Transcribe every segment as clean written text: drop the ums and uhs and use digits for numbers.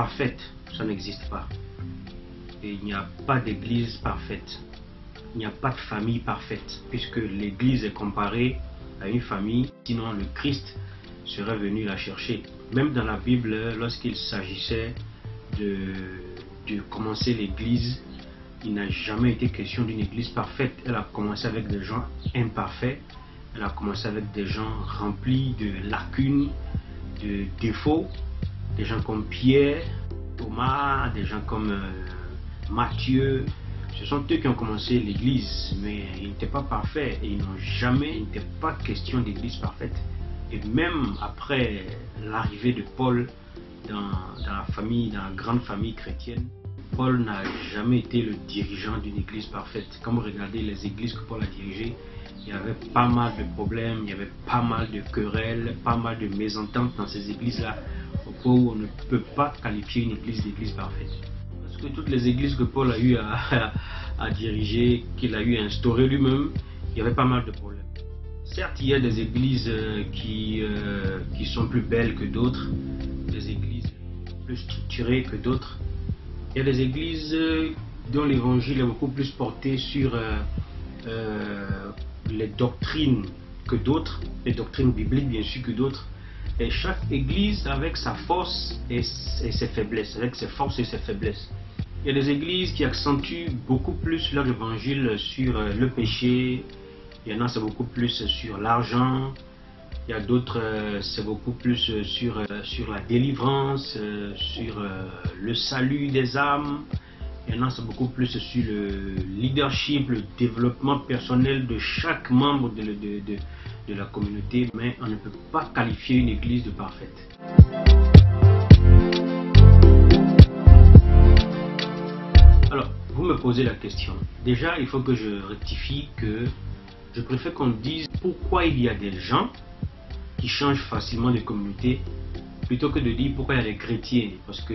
parfaite, ça n'existe pas. Et il n'y a pas d'église parfaite. Il n'y a pas de famille parfaite, puisque l'église est comparée à une famille, sinon le Christ serait venu la chercher. Même dans la Bible, lorsqu'il s'agissait de commencer l'église, il n'a jamais été question d'une église parfaite. Elle a commencé avec des gens imparfaits, elle a commencé avec des gens remplis de lacunes, de défauts, des gens comme Pierre, Thomas, des gens comme Matthieu. Ce sont eux qui ont commencé l'église, mais ils n'étaient pas parfaits et il n'était pas question d'église parfaite. Et même après l'arrivée de Paul dans la famille, dans la grande famille chrétienne, Paul n'a jamais été le dirigeant d'une église parfaite. Quand vous regardez les églises que Paul a dirigées, il y avait pas mal de problèmes, il y avait pas mal de querelles, pas mal de mésententes dans ces églises-là, au point où on ne peut pas qualifier une église d'église parfaite. Parce que toutes les églises que Paul a eu à diriger, qu'il a eu à instaurer lui-même, il y avait pas mal de problèmes. Certes, il y a des églises qui sont plus belles que d'autres, des églises plus structurées que d'autres. Il y a des églises dont l'évangile est beaucoup plus porté sur les doctrines que d'autres, les doctrines bibliques bien sûr que d'autres. Et chaque église avec sa force et ses faiblesses, avec ses forces et ses faiblesses. Il y a des églises qui accentuent beaucoup plus leur évangile sur le péché. Il y en a c'est beaucoup plus sur l'argent. Il y a d'autres c'est beaucoup plus sur la délivrance, sur le salut des âmes. Il y en a c'est beaucoup plus sur le leadership, le développement personnel de chaque membre de la communauté. Mais on ne peut pas qualifier une église de parfaite. Alors, vous me posez la question. Déjà, il faut que je rectifie que je préfère qu'on dise pourquoi il y a des gens qui changent facilement de communauté plutôt que de dire pourquoi il y a des chrétiens. Parce que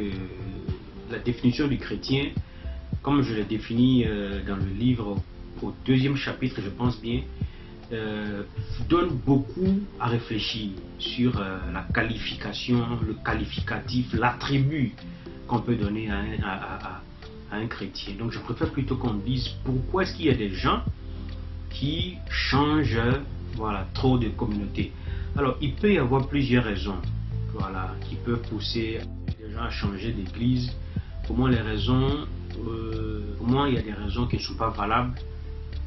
la définition du chrétien, comme je l'ai défini dans le livre au 2e chapitre, je pense bien, donne beaucoup à réfléchir sur la qualification, le qualificatif, l'attribut qu'on peut donner à un chrétien. Donc je préfère plutôt qu'on dise pourquoi est-ce qu'il y a des gens qui changent trop de communauté. Alors il peut y avoir plusieurs raisons qui peuvent pousser les gens à changer d'église. Pour moi les raisons, il y a des raisons qui ne sont pas valables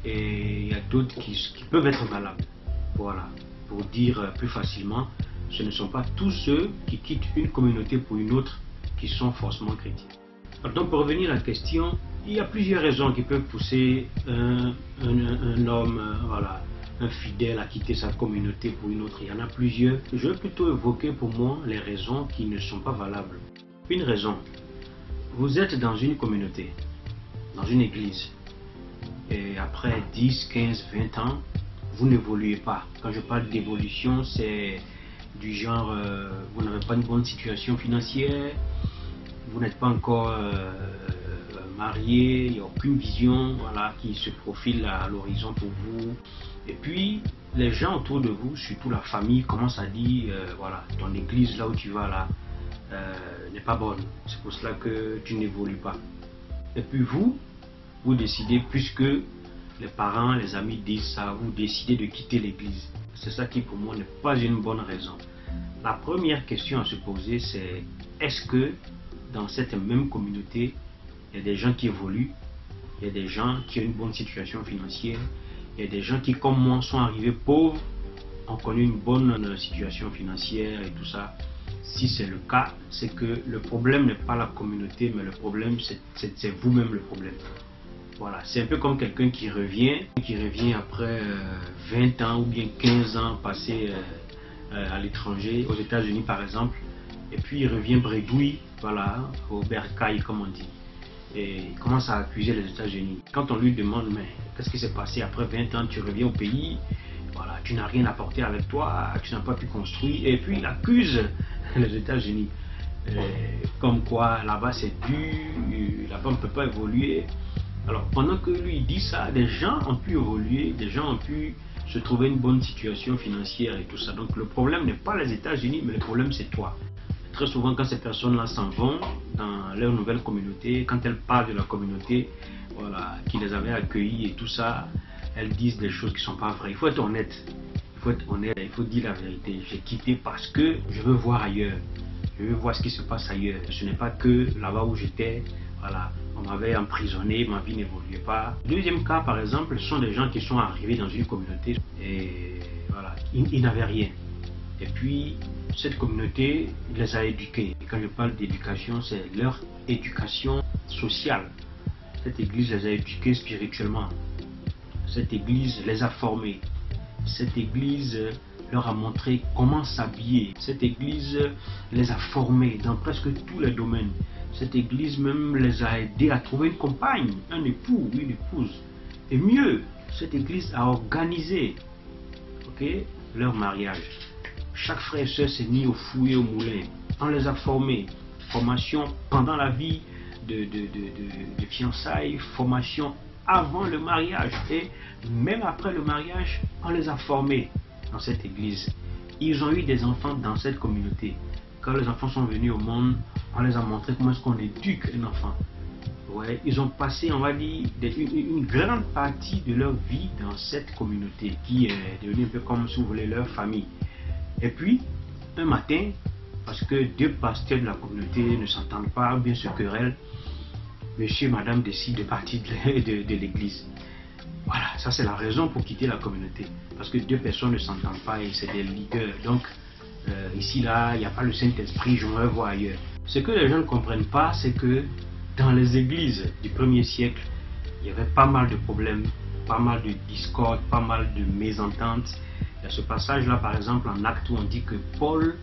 et il y a d'autres qui peuvent être valables. Voilà, pour dire plus facilement, ce ne sont pas tous ceux qui quittent une communauté pour une autre qui sont forcément chrétiens. Donc pour revenir à la question, il y a plusieurs raisons qui peuvent pousser un homme, un fidèle à quitter sa communauté pour une autre. Il y en a plusieurs. Je vais plutôt évoquer pour moi les raisons qui ne sont pas valables. Une raison, vous êtes dans une communauté, dans une église, et après 10, 15, 20 ans, vous n'évoluez pas. Quand je parle d'évolution, c'est du genre, vous n'avez pas une bonne situation financière, vous n'êtes pas encore marié, il n'y a aucune vision qui se profile à l'horizon pour vous. Et puis, les gens autour de vous, surtout la famille, commencent à dire, ton église là où tu vas là, n'est pas bonne. C'est pour cela que tu n'évolues pas. Et puis vous décidez, puisque les parents, les amis disent ça, vous décidez de quitter l'église. C'est ça qui pour moi n'est pas une bonne raison. La première question à se poser, c'est est-ce que dans cette même communauté, il y a des gens qui évoluent, il y a des gens qui ont une bonne situation financière, il y a des gens qui, comme moi, sont arrivés pauvres, ont connu une bonne situation financière et tout ça. Si c'est le cas, c'est que le problème n'est pas la communauté, mais le problème, c'est vous-même le problème. Voilà, c'est un peu comme quelqu'un qui revient après 20 ans ou bien 15 ans passés à l'étranger, aux États-Unis par exemple, et puis il revient bredouille, au bercail comme on dit, et il commence à accuser les États-Unis. Quand on lui demande, mais qu'est-ce qui s'est passé après 20 ans, tu reviens au pays, tu n'as rien apporté avec toi, tu n'as pas pu construire, et puis il accuse les États-Unis. Comme quoi là-bas c'est dur, là-bas on ne peut pas évoluer. Alors pendant que lui dit ça, des gens ont pu évoluer, des gens ont pu se trouver une bonne situation financière et tout ça. Donc le problème n'est pas les États-Unis, mais le problème c'est toi. Très souvent quand ces personnes-là s'en vont, dans leur nouvelle communauté, quand elles parlent de la communauté, voilà, qui les avait accueillis et tout ça, elles disent des choses qui ne sont pas vraies. Il faut être honnête. Il faut être honnête, il faut dire la vérité. J'ai quitté parce que je veux voir ailleurs. Je veux voir ce qui se passe ailleurs. Ce n'est pas que là-bas où j'étais, voilà, on m'avait emprisonné, ma vie n'évoluait pas. Deuxième cas, par exemple, ce sont des gens qui sont arrivés dans une communauté et voilà, ils n'avaient rien. Et puis, cette communauté les a éduqués. Et quand je parle d'éducation, c'est leur éducation sociale. Cette église les a éduqués spirituellement. Cette église les a formés. Cette église leur a montré comment s'habiller. Cette église les a formés dans presque tous les domaines. Cette église même les a aidés à trouver une compagne, un époux, une épouse. Et mieux, cette église a organisé, leur mariage. Chaque frère et soeur s'est mis au fouet et au moulin. On les a formés. Formation pendant la vie de fiançailles, formation avant le mariage. Et même après le mariage, on les a formés dans cette église. Ils ont eu des enfants dans cette communauté. Quand les enfants sont venus au monde, on les a montré comment est-ce qu'on éduque un enfant. Ouais, ils ont passé, on va dire, une grande partie de leur vie dans cette communauté qui est devenue un peu comme, si vous voulez, leur famille. Et puis, un matin, parce que deux pasteurs de la communauté ne s'entendent pas, ou bien se querellent, monsieur et madame décident de partir de l'église. Voilà, ça c'est la raison pour quitter la communauté. Parce que deux personnes ne s'entendent pas et c'est des leaders. Donc, ici, là, il n'y a pas le Saint-Esprit, je me vois ailleurs. Ce que les gens ne comprennent pas, c'est que dans les églises du 1er siècle, il y avait pas mal de problèmes, pas mal de discordes, pas mal de mésententes. Il y a ce passage-là, par exemple, en Actes, où on dit que Paul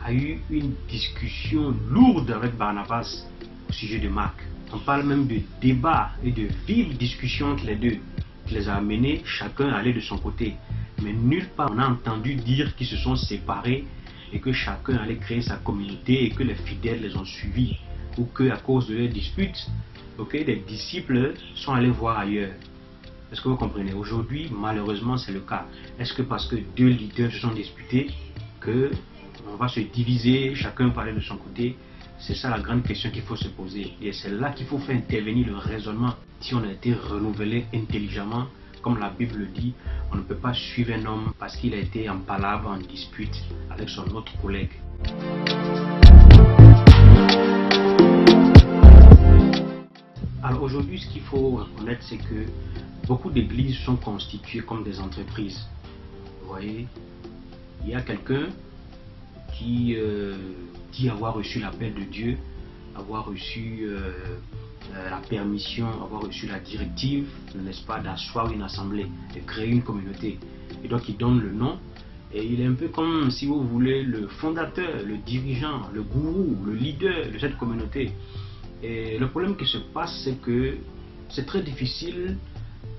a eu une discussion lourde avec Barnabas au sujet de Marc. On parle même de débats et de vives discussions entre les deux, qui les a amenés chacun à aller de son côté. Mais nulle part on a entendu dire qu'ils se sont séparés et que chacun allait créer sa communauté et que les fidèles les ont suivis, ou qu'à cause de leurs disputes, les disciples sont allés voir ailleurs. Est-ce que vous comprenez? Aujourd'hui, malheureusement, c'est le cas. Est-ce que parce que deux leaders se sont disputés, qu'on va se diviser, chacun va aller de son côté? C'est ça la grande question qu'il faut se poser. Et c'est là qu'il faut faire intervenir le raisonnement. Si on a été renouvelé intelligemment, comme la Bible le dit, on ne peut pas suivre un homme parce qu'il a été en palabre, en dispute avec son autre collègue. Alors aujourd'hui, ce qu'il faut reconnaître, c'est que beaucoup d'églises sont constituées comme des entreprises. Vous voyez, il y a quelqu'un qui dit avoir reçu l'appel de Dieu, avoir reçu la permission, avoir reçu la directive, n'est-ce pas, d'asseoir une assemblée, de créer une communauté. Et donc il donne le nom, et il est un peu comme, si vous voulez, le fondateur, le dirigeant, le gourou, le leader de cette communauté. Et le problème qui se passe, c'est que c'est très difficile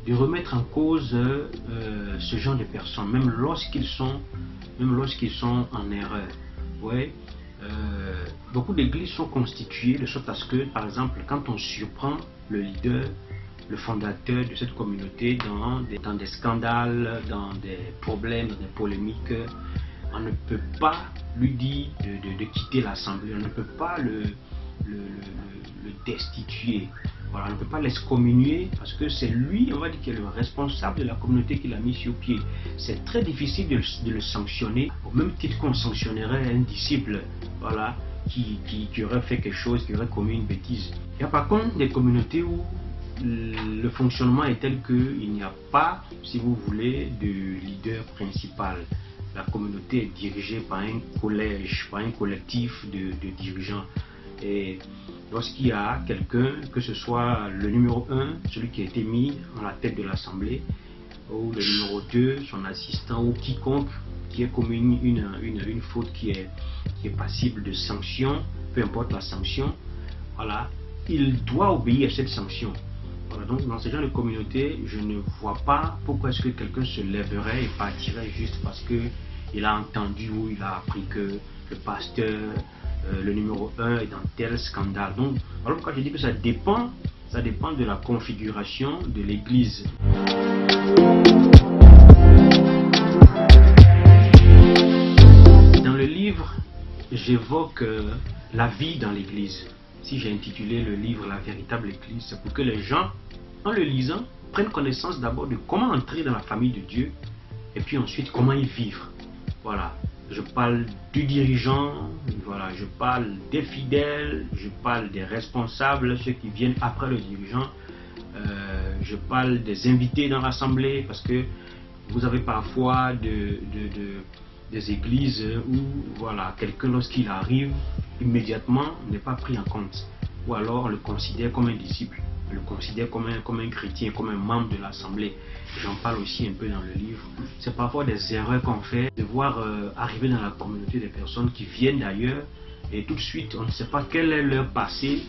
de remettre en cause ce genre de personnes, même lorsqu'ils sont en erreur. Ouais. Beaucoup d'églises sont constituées de sorte à ce que, par exemple, quand on surprend le leader, le fondateur de cette communauté dans des scandales, dans des problèmes, dans des polémiques, on ne peut pas lui dire de quitter l'assemblée, on ne peut pas le destituer. Voilà, on ne peut pas l'excommunier parce que c'est lui, on va dire, qui est le responsable de la communauté qu'il a mis sur pied. C'est très difficile de le sanctionner au même titre qu'on sanctionnerait un disciple, voilà, qui aurait fait quelque chose, qui aurait commis une bêtise. Il y a par contre des communautés où le fonctionnement est tel qu'il n'y a pas, si vous voulez, de leader principal. La communauté est dirigée par un collège, par un collectif de dirigeants. Et lorsqu'il y a quelqu'un, que ce soit le numéro 1, celui qui a été mis à la tête de l'assemblée, ou le numéro 2, son assistant, ou quiconque qui a commis une faute qui est passible de sanction, peu importe la sanction, voilà, il doit obéir à cette sanction. Voilà, donc dans ce genre de communauté, je ne vois pas pourquoi est-ce que quelqu'un se lèverait et partirait juste parce qu'il a entendu ou il a appris que le pasteur, le numéro 1 est dans tel scandale. Donc, voilà pourquoi je dis que ça dépend de la configuration de l'église. Dans le livre, j'évoque la vie dans l'église. si j'ai intitulé le livre La véritable Église, c'est pour que les gens, en le lisant, prennent connaissance d'abord de comment entrer dans la famille de Dieu et puis ensuite comment y vivre. Voilà, je parle du dirigeant, voilà, je parle des fidèles, je parle des responsables, ceux qui viennent après le dirigeant, je parle des invités dans l'assemblée, parce que vous avez parfois des églises où voilà, quelqu'un lorsqu'il arrive, immédiatement n'est pas pris en compte, ou alors on le considère comme un disciple, on le considère comme un chrétien, comme un membre de l'assemblée. J'en parle aussi un peu dans le livre. C'est parfois des erreurs qu'on fait, de voir arriver dans la communauté des personnes qui viennent d'ailleurs, et tout de suite on ne sait pas quel est leur passé,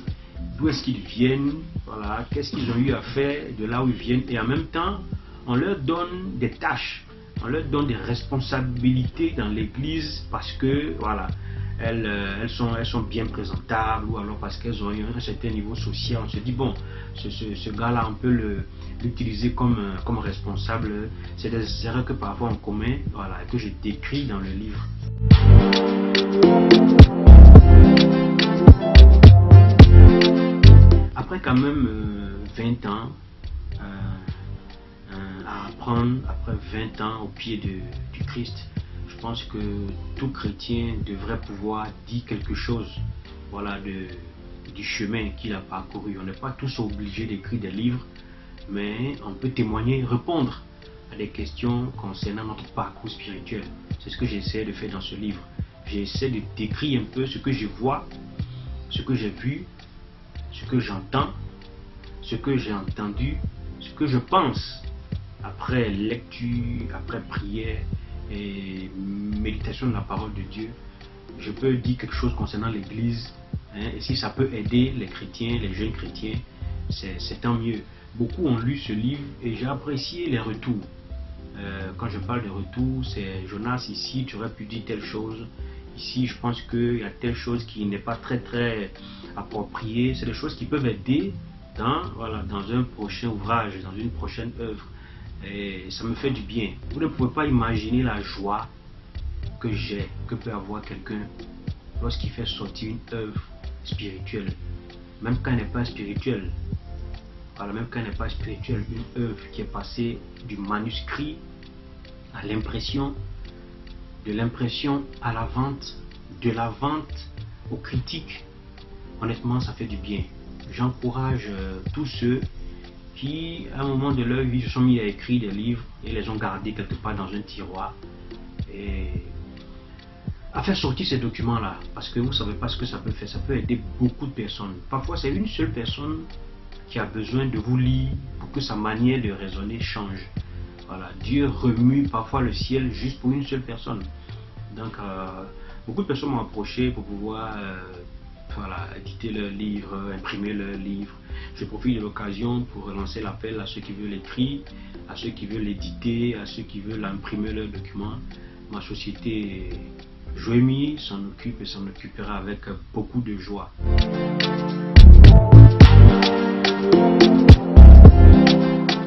d'où est-ce qu'ils viennent, voilà, qu'est-ce qu'ils ont eu à faire de là où ils viennent, et en même temps on leur donne des tâches, on leur donne des responsabilités dans l'église parce que voilà, elles sont bien présentables, ou alors parce qu'elles ont eu un certain niveau social. On se dit bon, ce gars-là, on peut l'utiliser comme responsable. C'est des erreurs que parfois on commet, voilà, que je décris dans le livre. Après quand même 20 ans à apprendre, après 20 ans au pied du Christ, je pense que tout chrétien devrait pouvoir dire quelque chose, voilà, du chemin qu'il a parcouru. On n'est pas tous obligés d'écrire des livres, mais on peut témoigner, répondre à des questions concernant notre parcours spirituel. C'est ce que j'essaie de faire dans ce livre. J'essaie de décrire un peu ce que je vois, ce que j'ai vu, ce que j'entends, ce que j'ai entendu, ce que je pense après lecture, après prière et méditation de la parole de Dieu. Je peux dire quelque chose concernant l'église, hein, et si ça peut aider les chrétiens, les jeunes chrétiens, c'est tant mieux. Beaucoup ont lu ce livre et j'ai apprécié les retours. Quand je parle de retours, c'est Jonas, ici tu aurais pu dire telle chose, ici je pense qu'il y a telle chose qui n'est pas très appropriée. C'est des choses qui peuvent aider voilà, dans un prochain ouvrage, dans une prochaine œuvre. Et ça me fait du bien. Vous ne pouvez pas imaginer la joie que peut avoir quelqu'un lorsqu'il fait sortir une œuvre spirituelle, même quand elle n'est pas spirituelle. Voilà, même quand elle n'est pas spirituelle, une œuvre qui est passée du manuscrit à l'impression, de l'impression à la vente, de la vente aux critiques. Honnêtement, ça fait du bien. J'encourage tous ceux qui, à un moment de leur vie, se sont mis à écrire des livres et les ont gardés quelque part dans un tiroir, et à faire sortir ces documents-là, parce que vous ne savez pas ce que ça peut faire. Ça peut aider beaucoup de personnes. Parfois, c'est une seule personne qui a besoin de vous lire pour que sa manière de raisonner change. Voilà, Dieu remue parfois le ciel juste pour une seule personne. Donc, beaucoup de personnes m'ont approché pour pouvoir voilà, éditer leur livre, imprimer leur livre. Je profite de l'occasion pour relancer l'appel à ceux qui veulent l'écrire, à ceux qui veulent l'éditer, à ceux qui veulent imprimer leurs documents. Ma société Joemi s'en occupe et s'en occupera avec beaucoup de joie.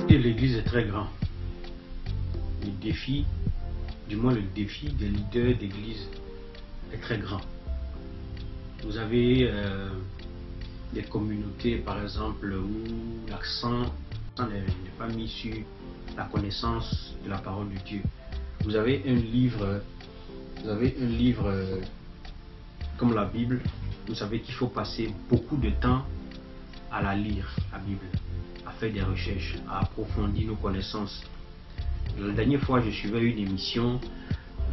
Et l'église est très grand. Le défi, du moins le défi des leaders d'église est très grand. Vous avez des communautés, par exemple, où l'accent n'est pas mis sur la connaissance de la parole de Dieu. Vous avez un livre comme la Bible. Vous savez qu'il faut passer beaucoup de temps à la lire, la Bible, à faire des recherches, à approfondir nos connaissances. La dernière fois, je suivais une émission,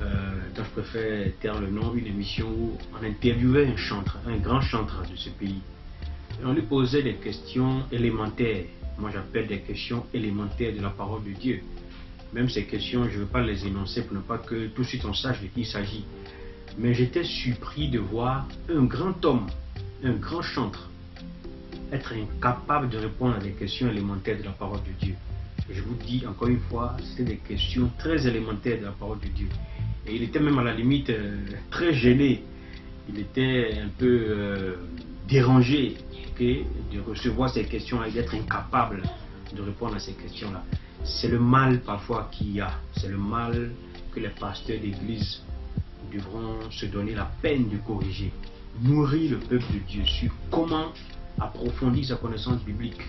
dont je préfère taire le nom, une émission où on interviewait un chantre, un grand chantre de ce pays. Et on lui posait des questions élémentaires. Moi, j'appelle des questions élémentaires de la parole de Dieu. Même ces questions, je ne veux pas les énoncer pour ne pas que tout de suite on sache de qui il s'agit. Mais j'étais surpris de voir un grand homme, un grand chantre, être incapable de répondre à des questions élémentaires de la parole de Dieu. Et je vous dis encore une fois, c'était des questions très élémentaires de la parole de Dieu. Et il était même à la limite très gêné. Il était un peu dérangé de recevoir ces questions-là et d'être incapable de répondre à ces questions-là. C'est le mal parfois qu'il y a. C'est le mal que les pasteurs d'église devront se donner la peine de corriger. nourrir le peuple de Dieu sur comment approfondir sa connaissance biblique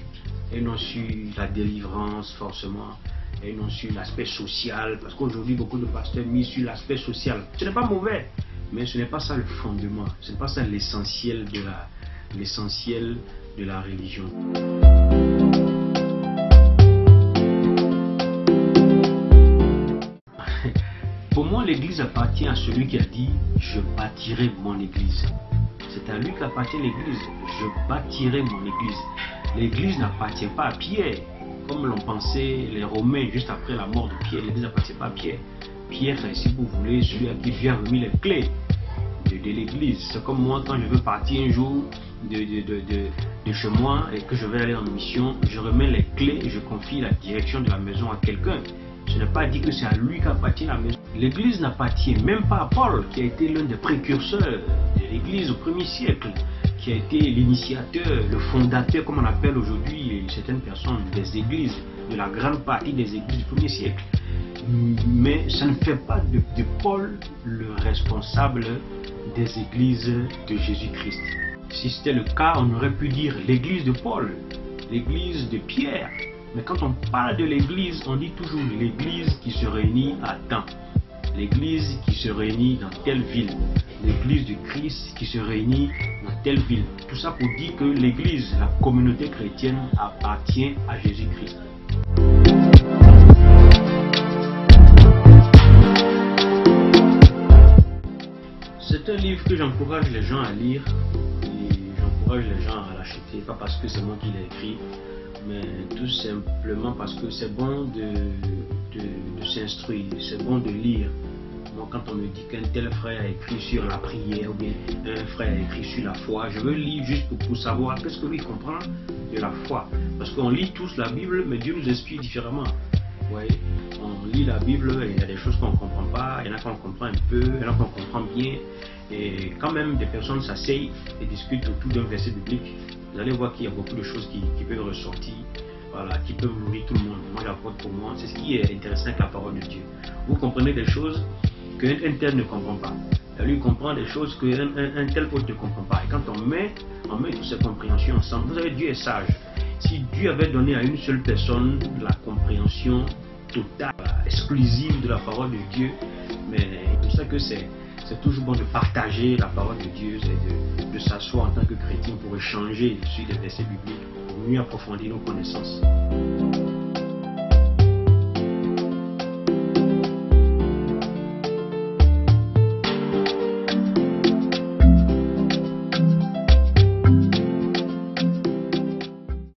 et non sur la délivrance forcément, et non sur l'aspect social, parce qu'aujourd'hui beaucoup de pasteurs misent sur l'aspect social. Ce n'est pas mauvais, mais ce n'est pas ça le fondement, ce n'est pas ça l'essentiel de la religion. Pour moi, l'église appartient à celui qui a dit « Je bâtirai mon église ». C'est à lui qu'appartient l'église. « Je bâtirai mon église ». L'église n'appartient pas à Pierre, comme l'ont pensé les Romains juste après la mort de Pierre. L'église n'appartient pas à Pierre. Pierre, si vous voulez, celui à qui Dieu a remis les clés de l'église. C'est comme moi, quand je veux partir un jour de chez moi et que je vais aller en mission, je remets les clés et je confie la direction de la maison à quelqu'un. Ce n'est pas dit que c'est à lui qu'appartient la maison. L'église n'appartient même pas à Paul, qui a été l'un des précurseurs de l'église au 1er siècle, qui a été l'initiateur, le fondateur, comme on appelle aujourd'hui certaines personnes, des églises, de la grande partie des églises du 1er siècle. Mais ça ne fait pas de Paul le responsable des églises de Jésus-Christ. Si c'était le cas, on aurait pu dire l'église de Paul, l'église de Pierre. Mais quand on parle de l'église, on dit toujours l'église qui se réunit à temps. L'église qui se réunit dans telle ville. L'église du Christ qui se réunit dans telle ville. Tout ça pour dire que l'église, la communauté chrétienne, appartient à Jésus-Christ. C'est un livre que j'encourage les gens à lire. Et j'encourage les gens à l'acheter. Pas parce que c'est moi qui l'ai écrit, mais tout simplement parce que c'est bon de s'instruire, c'est bon de lire. Moi, quand on me dit qu'un tel frère a écrit sur la prière ou bien un frère a écrit sur la foi, je veux lire juste pour savoir qu'est-ce que lui comprend de la foi. Parce qu'on lit tous la Bible, mais Dieu nous inspire différemment. Vous voyez, on lit la Bible et il y a des choses qu'on ne comprend pas, il y en a qu'on comprend un peu, il y en a qu'on comprend bien. Et quand même des personnes s'asseyent et discutent autour d'un verset biblique, vous allez voir qu'il y a beaucoup de choses qui peuvent ressortir, voilà, qui peuvent nourrir tout le monde. Moi j'apporte pour moi, c'est ce qui est intéressant avec la parole de Dieu. Vous comprenez des choses qu'un tel ne comprend pas. Lui comprend des choses qu'un tel autre ne comprend pas. Et quand on met toutes ces compréhensions ensemble, vous savez, Dieu est sage. Si Dieu avait donné à une seule personne la compréhension totale, exclusive de la parole de Dieu, mais c'est pour ça que c'est toujours bon de partager la parole de Dieu, c'est de s'asseoir en tant que chrétien pour échanger sur des versets bibliques, pour mieux approfondir nos connaissances.